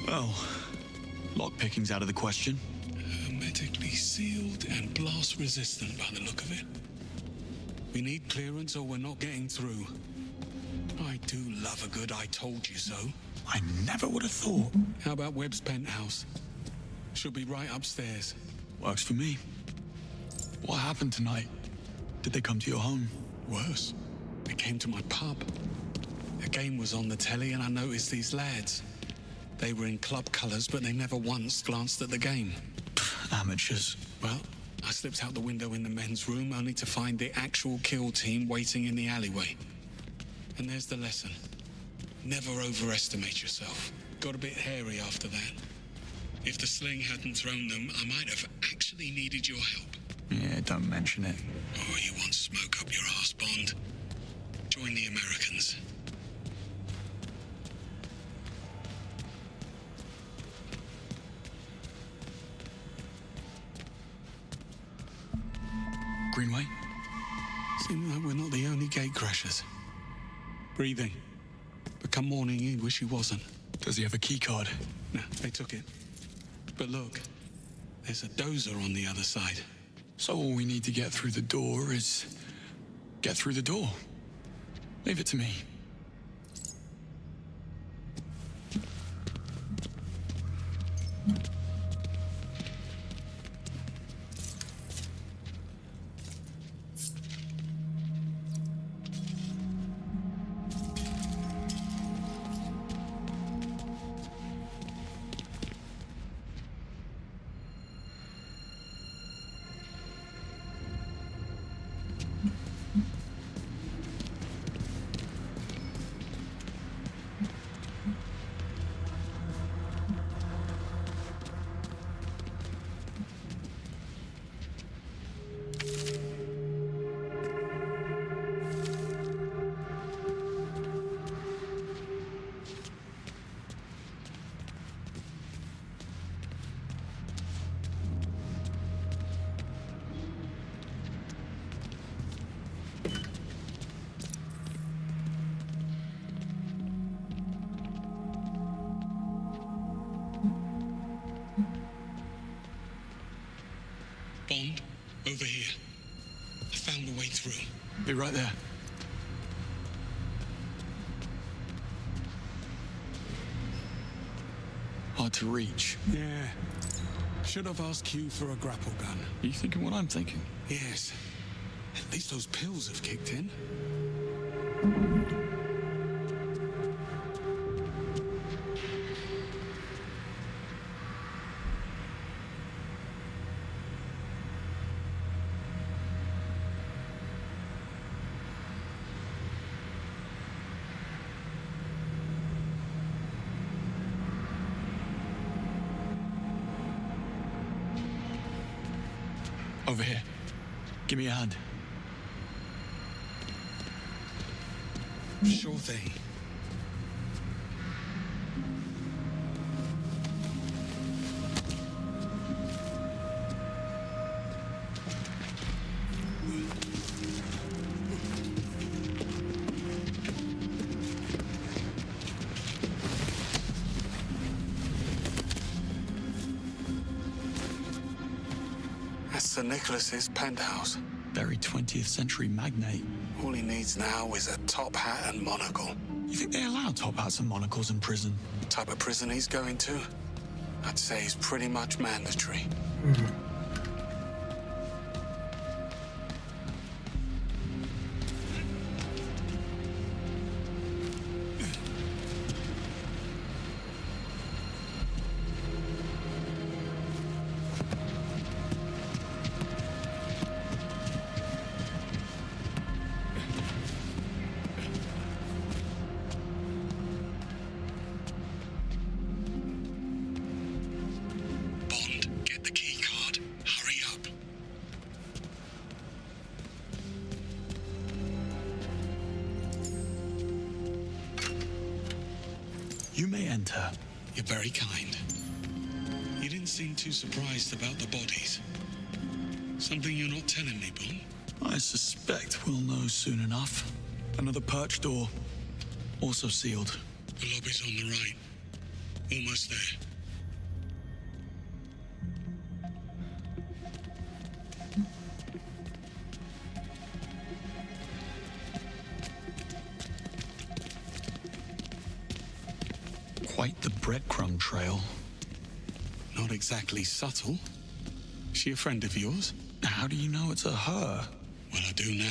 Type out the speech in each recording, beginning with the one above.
Well, lockpicking's out of the question. Hermetically sealed and blast resistant by the look of it. We need clearance or we're not getting through. I do love a good I told you so. I never would have thought. How about Webb's penthouse? Should be right upstairs. Works for me. What happened tonight? Did they come to your home? Worse, they came to my pub. A game was on the telly and I noticed these lads. They were in club colours, but they never once glanced at the game. Amateurs. Well, I slipped out the window in the men's room only to find the actual kill team waiting in the alleyway. And there's the lesson. Never overestimate yourself. Got a bit hairy after that. If the sling hadn't thrown them, I might have actually needed your help. Yeah, don't mention it. Oh, you want smoke up your arse, Bond? Join the Americans. Greenway? Seems like we're not the only gatecrashers. Breathing. But come morning, he'd wish he wasn't. Does he have a key card? No, they took it. But look, there's a dozer on the other side. So all we need to get through the door is... get through the door. Leave it to me. Bond, over here. I found a way through. Be right there. Hard to reach. Yeah. Should have asked Q for a grapple gun. You thinking what I'm thinking? Yes. At least those pills have kicked in. Over here. Give me a hand. Sure thing. That's Sir Nicholas's penthouse. Very 20th century magnate. All he needs now is a top hat and monocle. You think they allow top hats and monocles in prison? Type of prison he's going to? I'd say he's pretty much mandatory. Bond, get the key card. better. You're very kind. You didn't seem too surprised about the bodies. Something you're not telling me, Bond? I suspect we'll know soon enough. Another perch door, also sealed. The lobby's on the right. Almost there. Quite the breadcrumb trail. Not exactly subtle. Is she a friend of yours? How do you know it's a her? Well, I do now.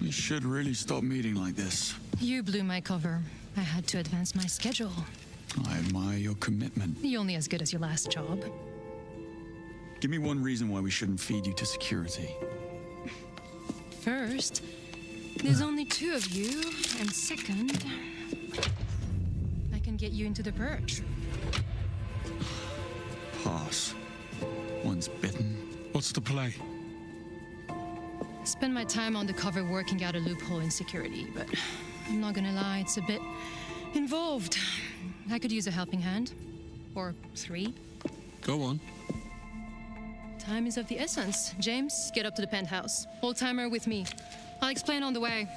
We should really stop meeting like this. You blew my cover. I had to advance my schedule. I admire your commitment. You're only as good as your last job. Give me one reason why we shouldn't feed you to security. First, there's only 2 of you, and second, I can get you into the perch. Pass. Once bitten. What's the play? Spend my time on the cover working out a loophole in security, but I'm not gonna lie, it's a bit involved. I could use a helping hand. Or 3. Go on. Time is of the essence. James, get up to the penthouse. Old-timer with me. I'll explain on the way.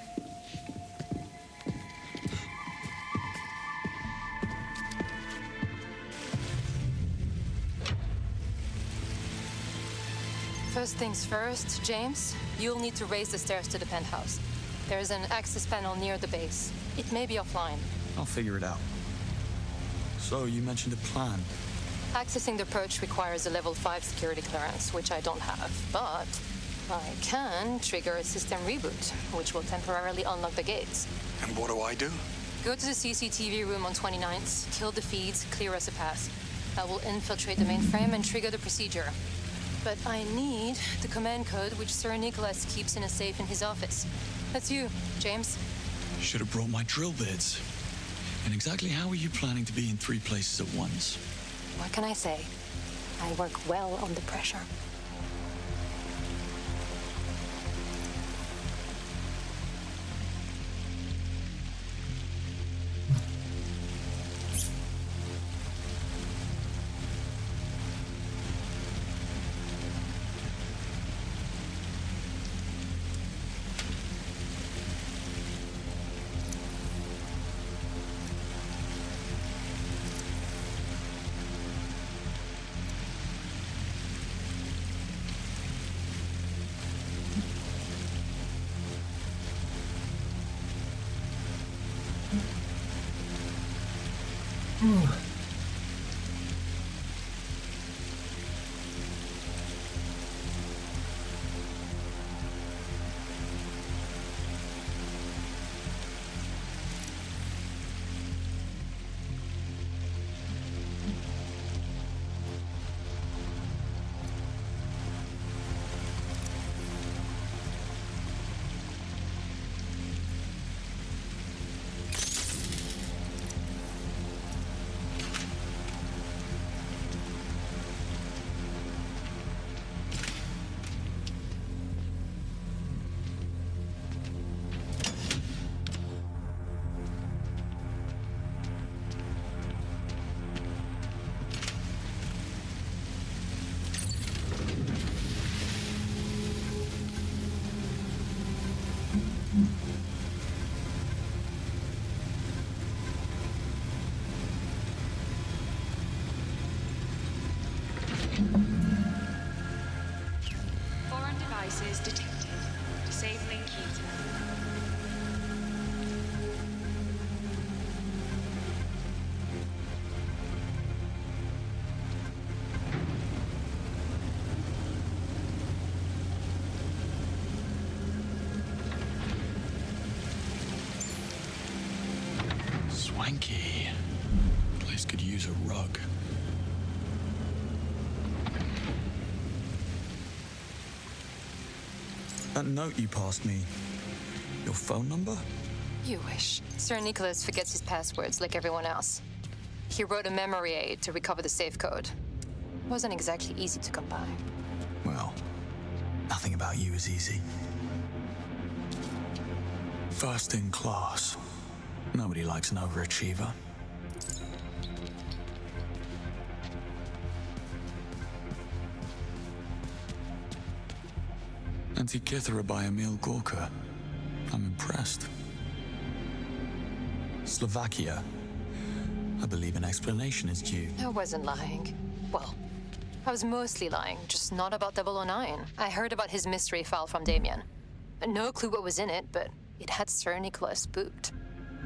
First things first, James, you'll need to raise the stairs to the penthouse. There's an access panel near the base. It may be offline. I'll figure it out. So, you mentioned a plan. Accessing the perch requires a level 5 security clearance, which I don't have, but I can trigger a system reboot, which will temporarily unlock the gates. And what do I do? Go to the CCTV room on 29th, kill the feeds, clear us a path. I will infiltrate the mainframe and trigger the procedure. But I need the command code which Sir Nicholas keeps in a safe in his office. That's you, James. Should have brought my drill bits. And exactly how are you planning to be in 3 places at once? What can I say? I work well under pressure. Foreign devices detected. Disabling keys. Swanky. Place could use a rug. That note you passed me, your phone number? You wish. Sir Nicholas forgets his passwords like everyone else. He wrote a memory aid to recover the safe code. Wasn't exactly easy to come by. Well, nothing about you is easy. First in class. Nobody likes an overachiever. Antikythera by Emil Gorka. I'm impressed. Slovakia. I believe an explanation is due. I wasn't lying. Well, I was mostly lying, just not about 009. I heard about his mystery file from Damien. No clue what was in it, but it had Sir Nicholas spooked.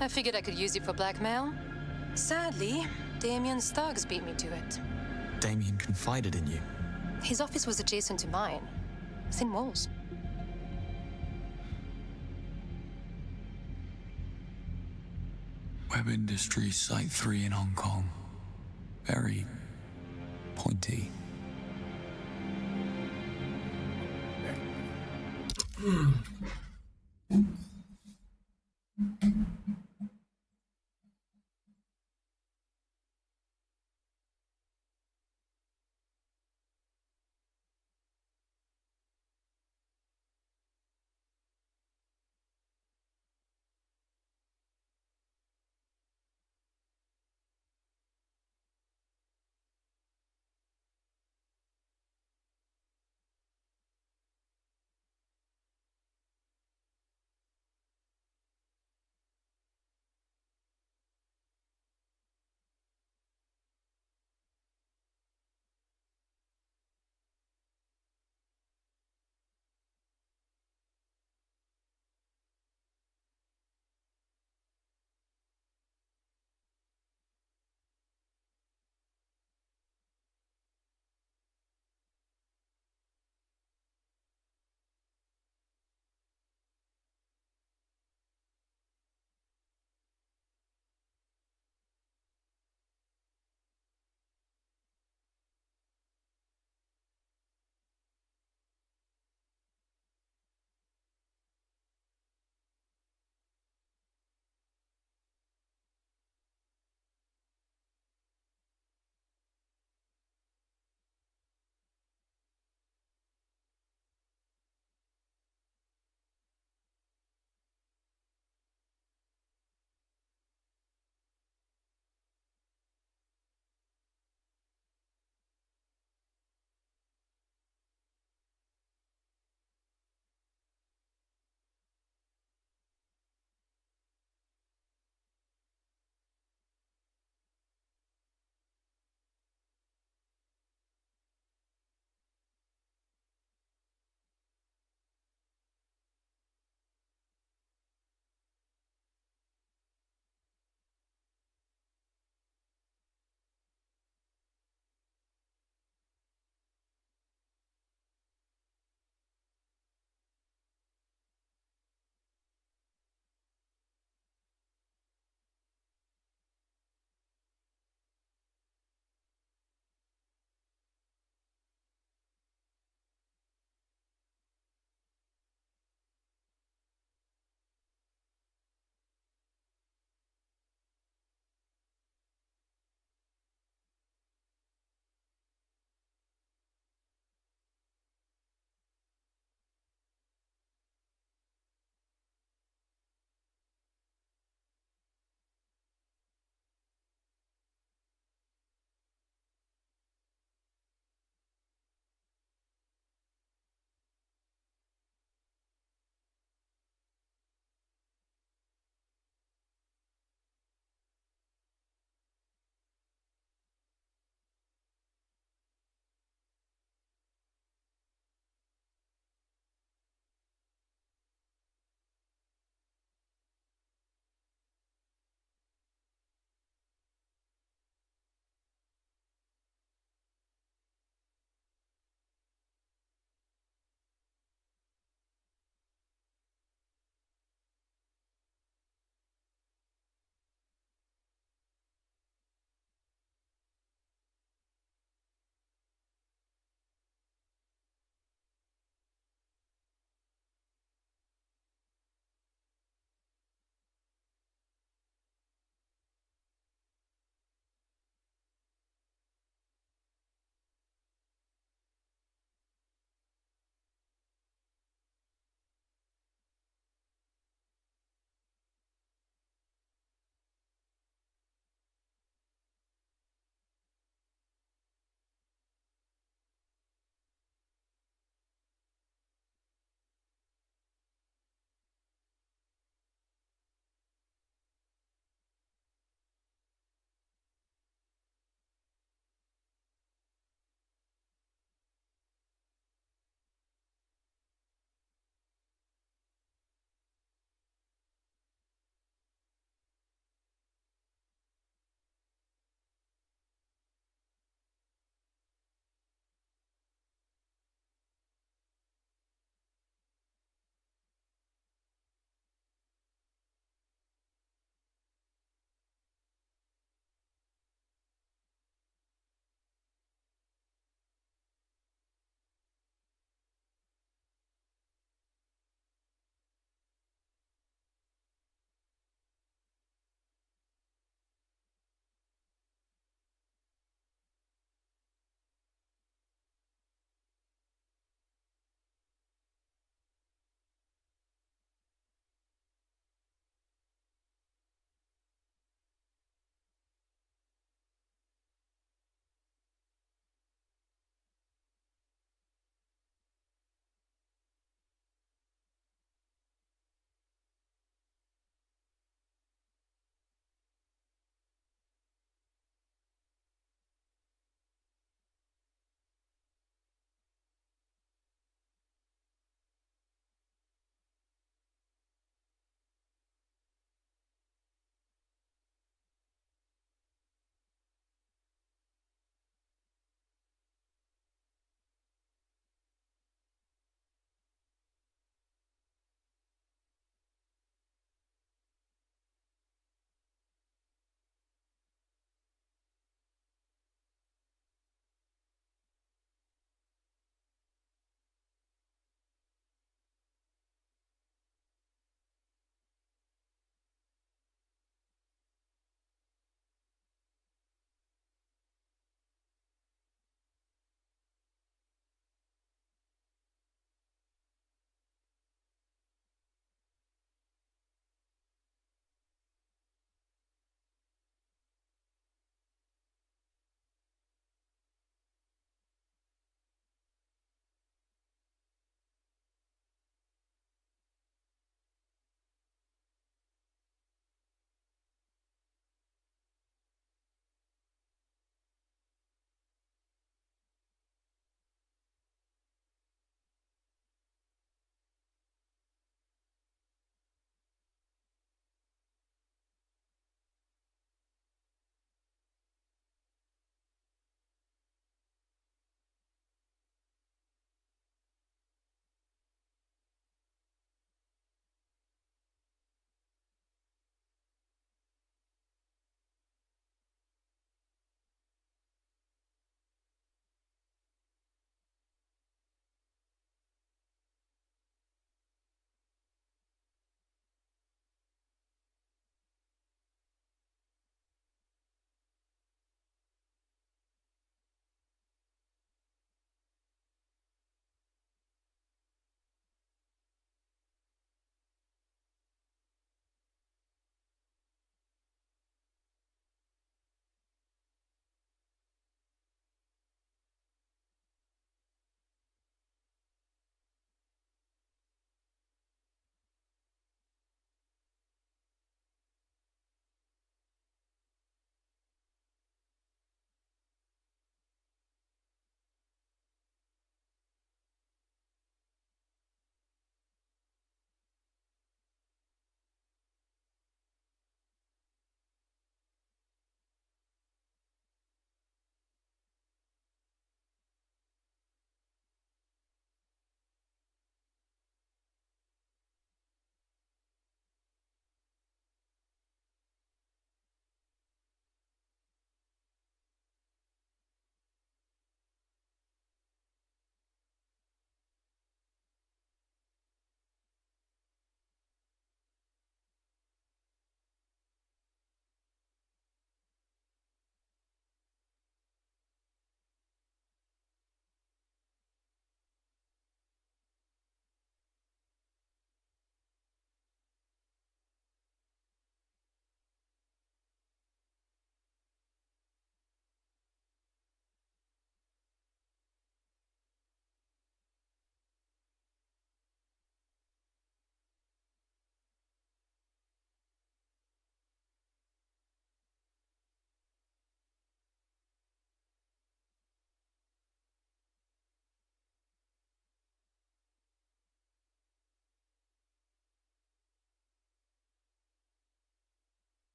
I figured I could use it for blackmail. Sadly, Damien's thugs beat me to it. Damien confided in you. His office was adjacent to mine. Thin walls. Web Industries Site 3 in Hong Kong. Very pointy.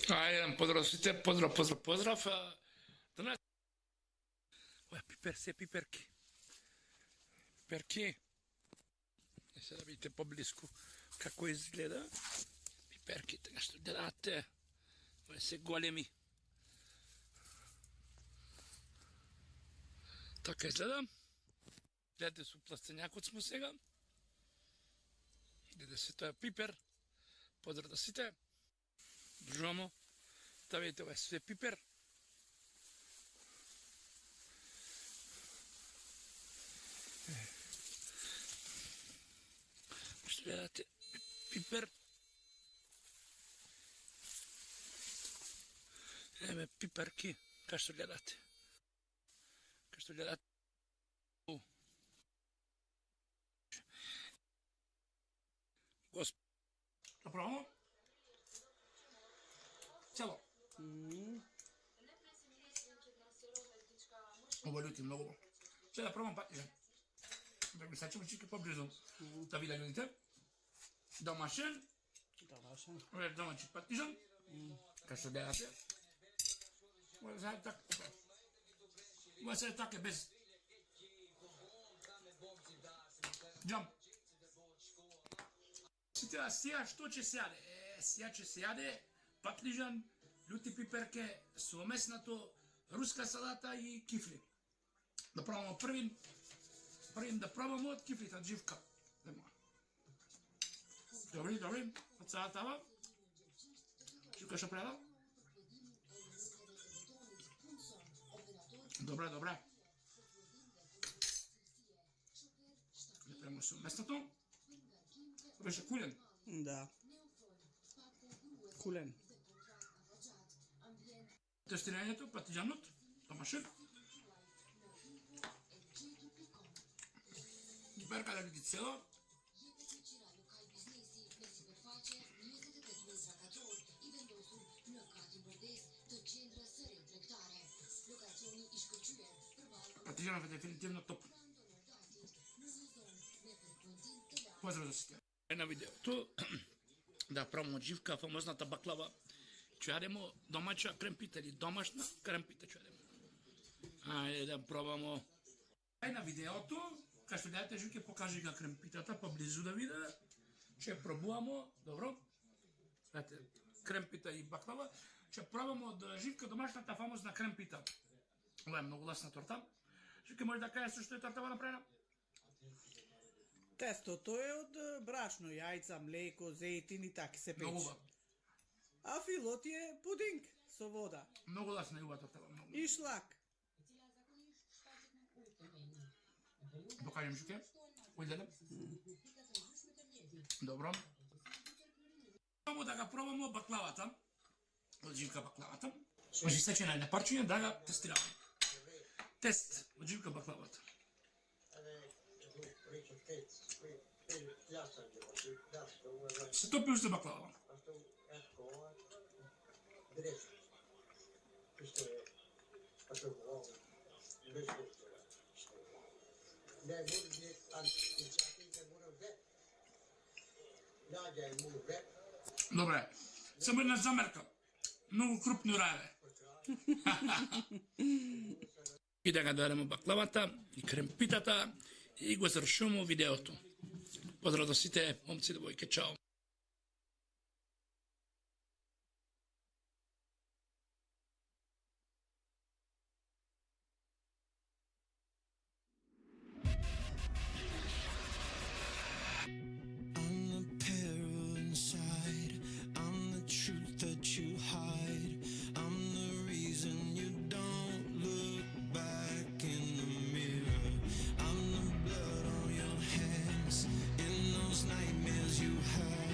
Jedan pozdrav svite, pozdrav. Danas... Ovo je piper, sve piperki. Piperki. I sada vidite poblisku kako izgleda. Piperki, tako što gledate. Ovo je sve golemi. Tako izgleda. Gledate su plastenjak od svega. Gledate se, to je piper. Pozdrav da svite. Držamo. Da vidite, ovo je sve piper. Što gledate, piper. Evo piperki, kao što gledate. Kao što gledate. Gospod. Napravimo. Celo. Ovo ljuti mnogo. Sada probam patižan. Dakle, sad ćemo čiki poblizu da vi da ljudite. Domaćen. Ovo je domaći patižan. Kao što gledate. Ovo je sad tako. Ovo je sad tako bez. Jump. Sada sija što će sjade? Sija će sjade. Patližan, ljuti piperke, suomesnato, ruska salata i kifli. Da probamo prvim da probamo od kiflita, dživka. Dobri, od salatava. Dživka što preda? Dobra. Napravimo suomesnato. Беше кулен. Да. Кулен. Тестирањето, патиџанот, домашен. Гиперка да види цело. Патиџанот е дефинитивно топ. Поздрав за сите. На видеото да правимо дживка, фамозната баклава. Ќе јадемо домаќа кремпита или домашна кремпита ќе јадемо. Ајде да пробамо. Ај на видеото, кај што гледате, ќе покажи га кремпитата поблизу да виде. Ќе пробувамо, добро. Знаете, кремпита и баклава. Ќе пробамо од Живка домашната фамозна кремпита. Ова е многу лесна торта. Живка може да каже што е тортава направена? Тестото е од брашно, јајца, млеко, зејтин и така се пече. Многу. А филот е пудинг со вода. Многу лесна е ова тортава, многу. И шлак. Докажем Живке. Ујдене. Добро. Пробамо да го пробамо баклавата. Од Живка баклавата. Може сечена на парчиња да го тестираме. Тест од Живка баклавата. Се топи уште баклава. Добре, само една замерка. Многу крупни рајаве. И да го дојдемо баклавата и кремпитата и го завршуваме видеото. Поздрав до сите момци и девојки, чао. I'm the peril inside. I'm the truth that you hide. I'm the reason you don't look back in the mirror. I'm the blood on your hands in those nightmares you had.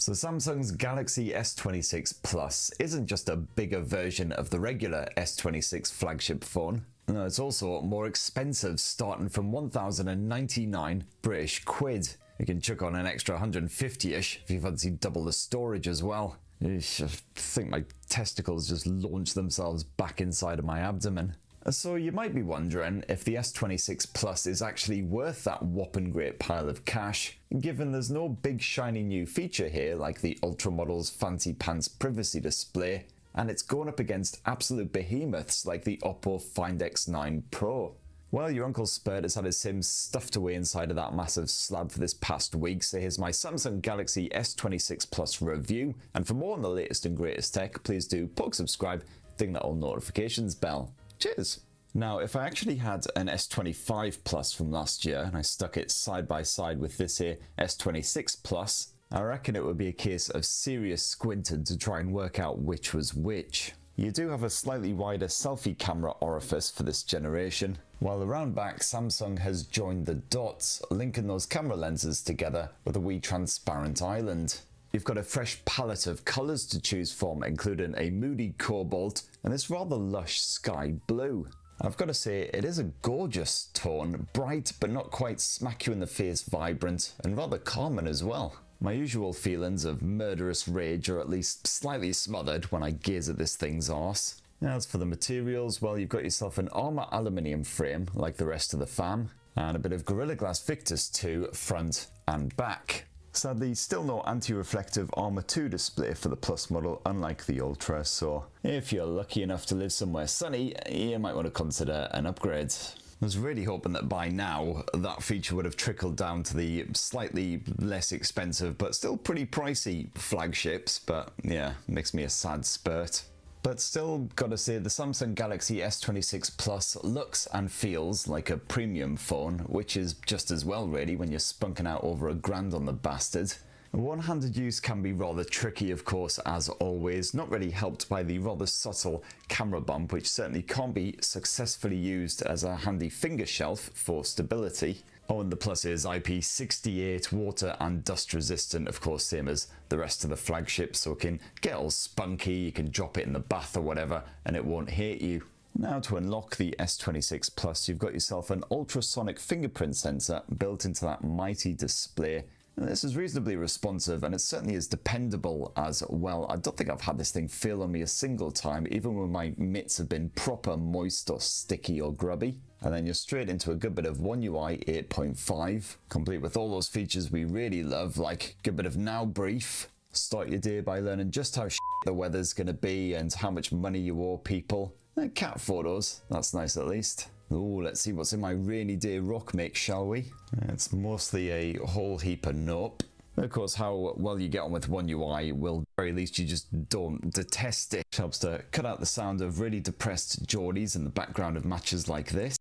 So Samsung's Galaxy S26 Plus isn't just a bigger version of the regular S26 flagship phone. No, it's also more expensive, starting from 1,099 British quid. You can chuck on an extra 150-ish if you fancy double the storage as well. Eesh, I think my testicles just launched themselves back inside of my abdomen. So you might be wondering if the S26 Plus is actually worth that whopping great pile of cash, given there's no big shiny new feature here like the Ultra model's fancy pants privacy display, and it's going up against absolute behemoths like the Oppo Find X9 Pro. Well, your Uncle Spurt has had his Sims stuffed away inside of that massive slab for this past week, so here's my Samsung Galaxy S26 Plus review, and for more on the latest and greatest tech, please do poke subscribe, ding that old notifications bell. Cheers! Now, if I actually had an S25 Plus from last year and I stuck it side by side with this here S26 Plus, I reckon it would be a case of serious squinting to try and work out which was which. You do have a slightly wider selfie camera orifice for this generation, while around back Samsung has joined the dots, linking those camera lenses together with a wee transparent island. You've got a fresh palette of colours to choose from, including a moody cobalt and this rather lush sky blue. I've got to say, it is a gorgeous tone, bright but not quite smack you in the face vibrant, and rather calming as well. My usual feelings of murderous rage are at least slightly smothered when I gaze at this thing's arse. As for the materials, well, you've got yourself an Armour aluminium frame like the rest of the fam, and a bit of Gorilla Glass Victus 2 front and back. Sadly, still no anti-reflective Armour 2 display for the Plus model, unlike the Ultra, so if you're lucky enough to live somewhere sunny, you might want to consider an upgrade. I was really hoping that by now that feature would have trickled down to the slightly less expensive but still pretty pricey flagships, but yeah, makes me a sad spurt. But still, gotta say, the Samsung Galaxy S26 Plus looks and feels like a premium phone, which is just as well really when you're spunking out over £1,000 on the bastard. One-handed use can be rather tricky, of course, as always, not really helped by the rather subtle camera bump, which certainly can't be successfully used as a handy finger shelf for stability. Oh, and the Plus is IP68 water and dust resistant, of course, same as the rest of the flagship, so it can get all spunky, you can drop it in the bath or whatever, and it won't hate you. Now to unlock the S26 Plus, you've got yourself an ultrasonic fingerprint sensor built into that mighty display. And this is reasonably responsive, and it certainly is dependable as well. I don't think I've had this thing fail on me a single time, even when my mitts have been proper moist or sticky or grubby. And then you're straight into a good bit of One UI 8.5, complete with all those features we really love, like a good bit of Now Brief. Start your day by learning just how the weather's going to be and how much money you owe people. And cat photos, that's nice at least. Ooh, let's see what's in my rainy day rock mix, shall we? It's mostly a whole heap of nope. Of course, how well you get on with One UI will, at the very least, you just don't detest it. It helps to cut out the sound of really depressed Geordies in the background of matches like this.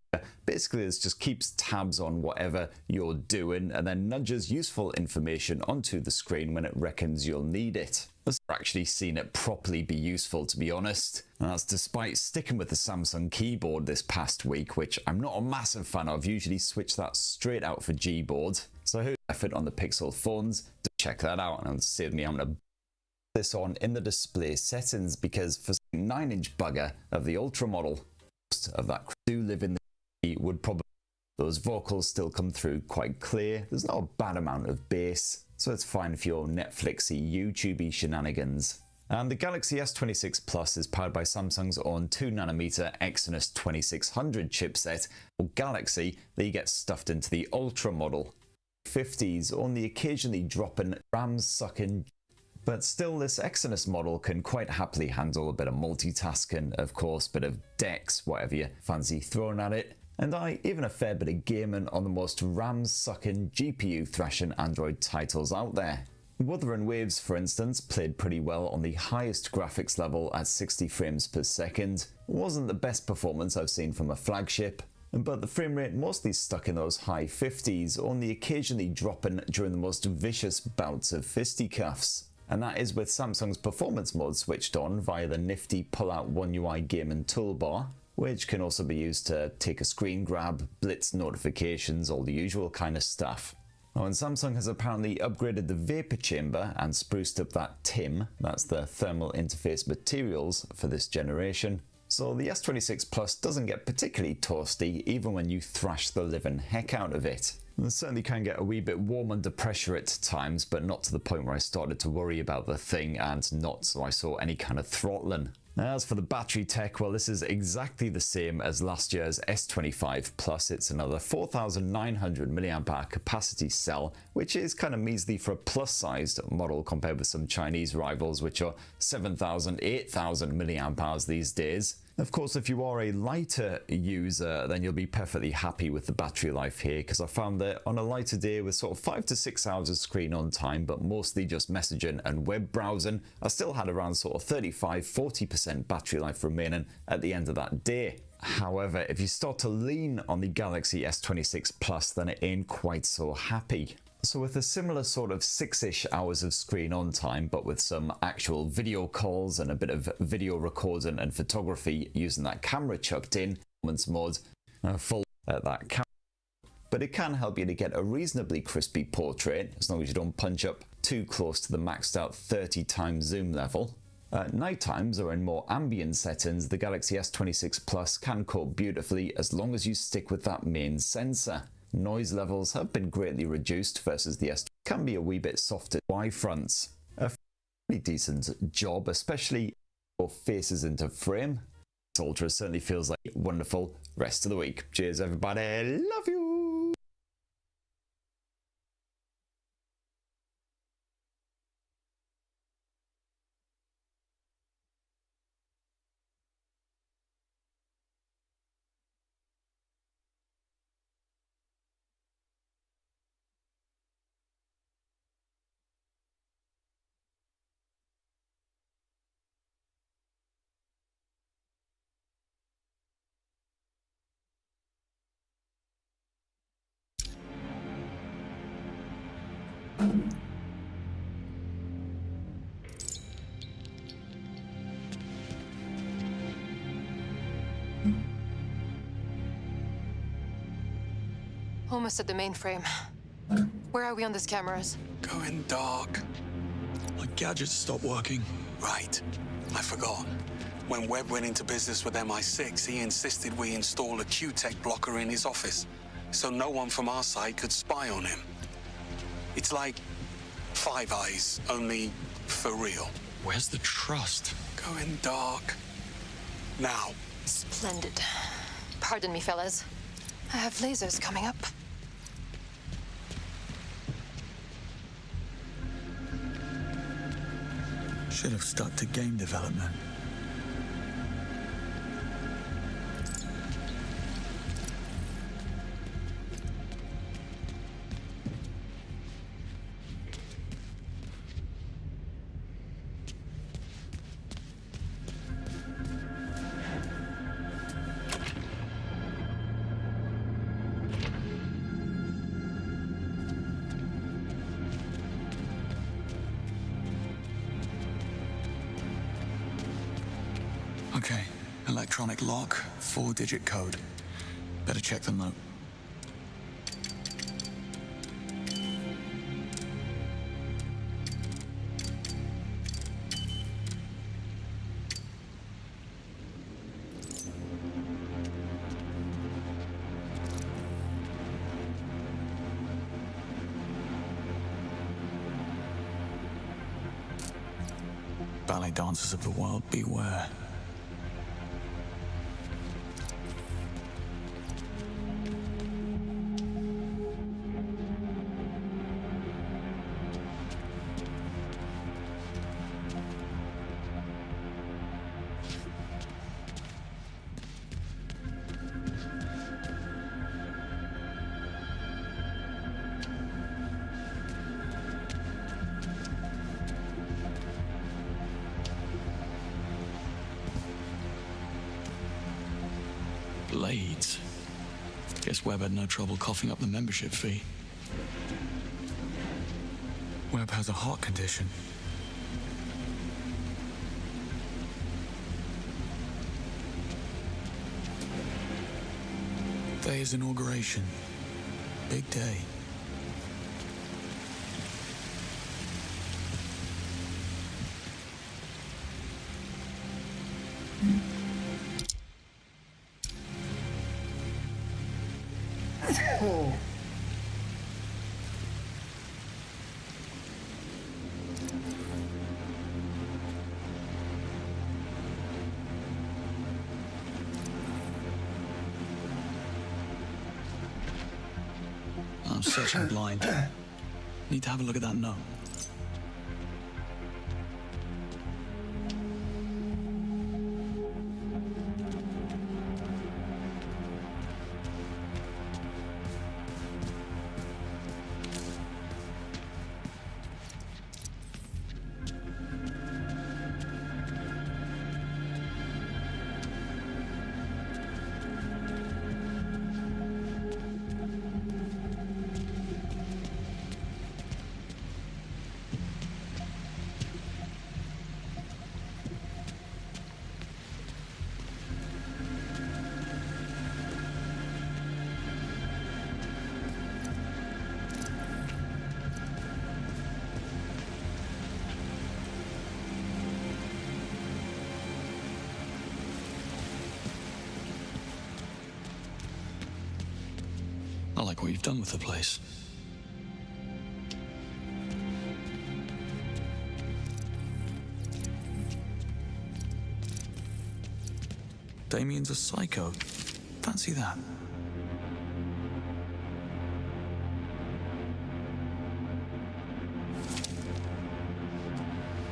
Basically, this just keeps tabs on whatever you're doing and then nudges useful information onto the screen when it reckons you'll need it. I've never actually seen it properly be useful, to be honest. And that's despite sticking with the Samsung keyboard this past week, which I'm not a massive fan of. Usually switch that straight out for Gboard. So who's effort on the Pixel phones to check that out, and it'll save me having to this on in the display settings, because for 9-inch bugger of the Ultra model, most of that do live in the would probably those vocals still come through quite clear. There's not a bad amount of bass, so it's fine for your Netflixy, YouTubey shenanigans. And the Galaxy S26 Plus is powered by Samsung's own 2nm Exynos 2600 chipset, or Galaxy, that you get stuffed into the Ultra model. 50s only occasionally dropping RAM-sucking, but still this Exynos model can quite happily handle a bit of multitasking, of course, bit of DeX, whatever you fancy throwing at it. And even a fair bit of gaming on the most RAM-sucking, GPU-thrashing Android titles out there. Wuthering Waves, for instance, played pretty well on the highest graphics level at 60 frames per second. It wasn't the best performance I've seen from a flagship, but the frame rate mostly stuck in those high 50s, only occasionally dropping during the most vicious bouts of fisticuffs. And that is with Samsung's performance mode switched on via the nifty pull-out One UI gaming toolbar, which can also be used to take a screen grab, blitz notifications, all the usual kind of stuff. Oh, and Samsung has apparently upgraded the vapor chamber and spruced up that TIM, that's the thermal interface materials, for this generation. So the S26 Plus doesn't get particularly toasty even when you thrash the living heck out of it. It certainly can get a wee bit warm under pressure at times, but not to the point where I started to worry about the thing, and not so I saw any kind of throttling. As for the battery tech, well, this is exactly the same as last year's S25 Plus. It's another 4,900 mAh capacity cell, which is kind of measly for a plus-sized model compared with some Chinese rivals, which are 7,000, 8,000 mAh these days. Of course, if you are a lighter user, then you'll be perfectly happy with the battery life here, because I found that on a lighter day with sort of 5 to 6 hours of screen on time, but mostly just messaging and web browsing, I still had around sort of 35–40% battery life remaining at the end of that day. However, if you start to lean on the Galaxy S26 Plus, then it ain't quite so happy. So with a similar sort of 6-ish hours of screen on time, but with some actual video calls and a bit of video recording and photography using that camera chucked in, performance mode, full at that camera. But it can help you to get a reasonably crispy portrait, as long as you don't punch up too close to the maxed out 30x zoom level. At night times or in more ambient settings, the Galaxy S26 Plus can cope beautifully as long as you stick with that main sensor. Noise levels have been greatly reduced versus the S. Can be a wee bit softer Y fronts. A fairly decent job, especially for faces into frame. This Ultra certainly feels like a wonderful rest of the week. Cheers everybody, love you! Almost at the mainframe. Where are we on these cameras? Going dark. My gadgets stopped working. Right. I forgot. When Webb went into business with MI6, he insisted we install a Q-Tech blocker in his office, so no one from our side could spy on him. It's like Five Eyes, only for real. Where's the trust? Going dark. Now. Splendid. Pardon me, fellas. I have lasers coming up. Should have stuck to game development. Okay, electronic lock, 4-digit code. Better check the note. Ballet dancers of the world, beware. Blades. Guess Webb had no trouble coughing up the membership fee. Webb has a heart condition. Day is inauguration. Big day. I'm searching blind. Need to have a look at that note. I like what you've done with the place. Damien's a psycho. Fancy that.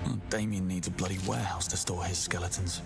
Well, Damien needs a bloody warehouse to store his skeletons.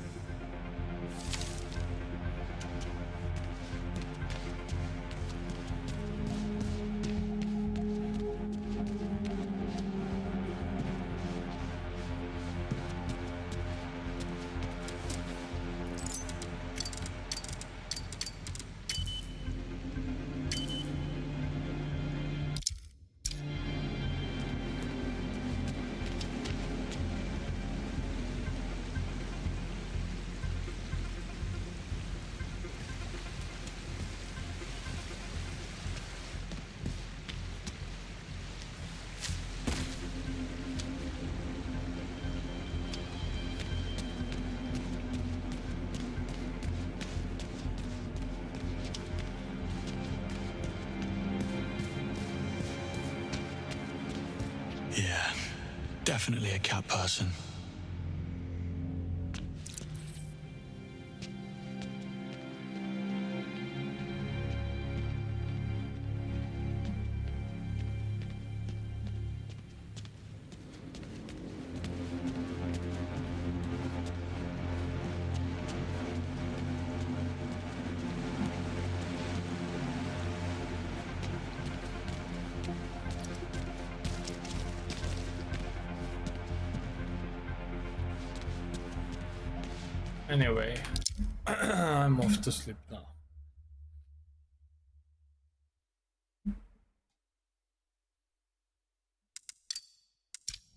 Yeah, definitely a cat person. Anyway, I'm off to sleep now.